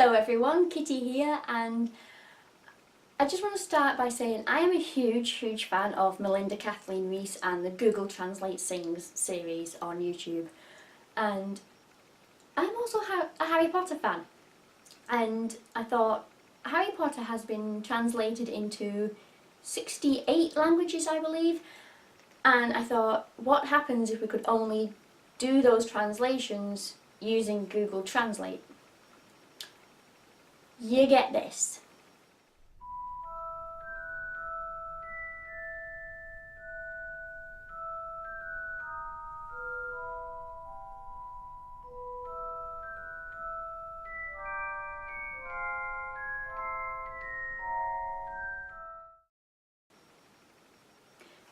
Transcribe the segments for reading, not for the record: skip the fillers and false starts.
Hello everyone, Kitty here, and I just want to start by saying I am a huge fan of Malinda Kathleen Reese and the Google Translate Sings series on YouTube, and I'm also a Harry Potter fan, and I thought Harry Potter has been translated into 68 languages, I believe, and I thought, what happens if we could only do those translations using Google Translate? You get this.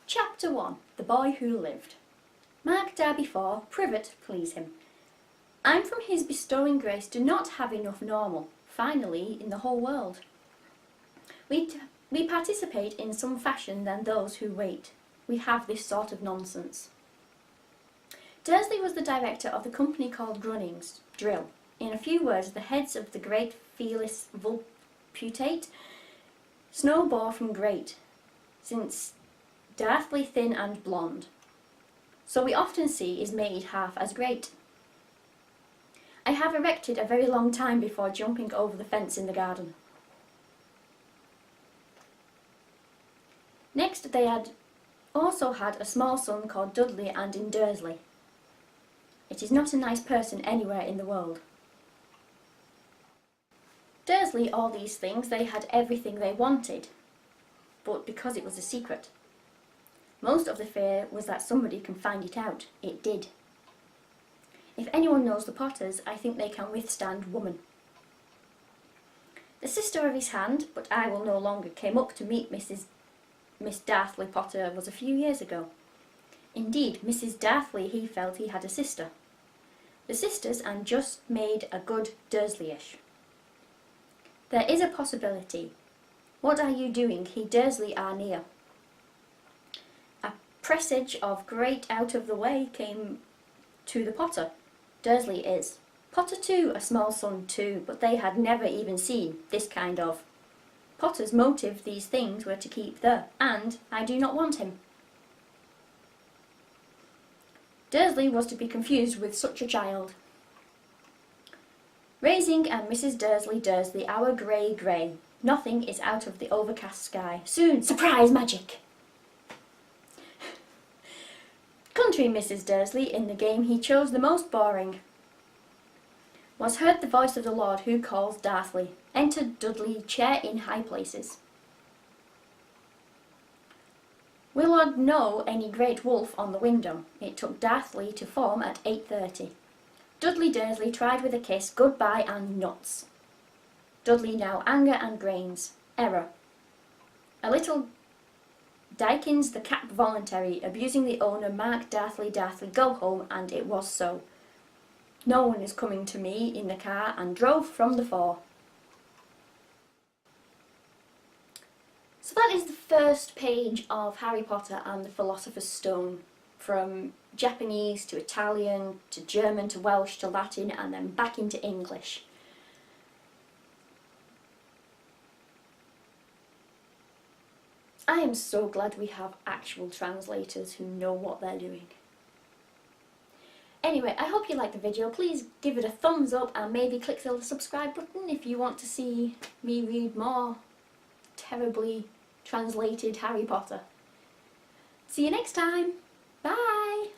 Chapter 1. The Boy Who Lived. Mark Darby 4, Privet, please him. I'm from his bestowing grace do not have enough normal, finally, in the whole world. We participate in some fashion than those who wait. We have this sort of nonsense. Dursley was the director of the company called Grunning's Drill. In a few words, the heads of the great Felis Vulputate snowbore from great, since Darthly thin and blonde. So we often see is made half as great. I have erected a very long time before jumping over the fence in the garden. Next they had also had a small son called Dudley and in Dursley. It is not a nice person anywhere in the world. Dursley, all these things, they had everything they wanted, but because it was a secret. Most of the fear was that somebody can find it out. It did. If anyone knows the Potters, I think they can withstand woman. The sister of his hand, but I will no longer, came up to meet Miss Darthly Potter was a few years ago. Indeed, Mrs. Darthly he felt he had a sister. The sisters and just made a good Dursley-ish. There is a possibility. What are you doing? He Dursley are near. A presage of great out of the way came to the Potter. Dursley is. Potter too, a small son too, but they had never even seen this kind of. Potter's motive these things were to keep and I do not want him. Dursley was to be confused with such a child. Raising and Mrs. Dursley, our grey. Nothing is out of the overcast sky. Soon, surprise magic! Country Mrs. Dursley, in the game he chose the most boring. Was heard the voice of the Lord who calls Darthly. Entered Dudley, chair in high places. Will I know any great wolf on the window? It took Darthly to form at 8:30. Dudley Dursley tried with a kiss, goodbye and nuts. Dudley now anger and grains. Error. A little Dykins the cap voluntary, abusing the owner, Mark Darthly, go home, and it was so. No one is coming to me in the car, and drove from the fore. So that is the first page of Harry Potter and the Philosopher's Stone, from Japanese to Italian to German to Welsh to Latin and then back into English. I am so glad we have actual translators who know what they're doing. Anyway, I hope you liked the video. Please give it a thumbs up and maybe click the subscribe button if you want to see me read more terribly translated Harry Potter. See you next time. Bye!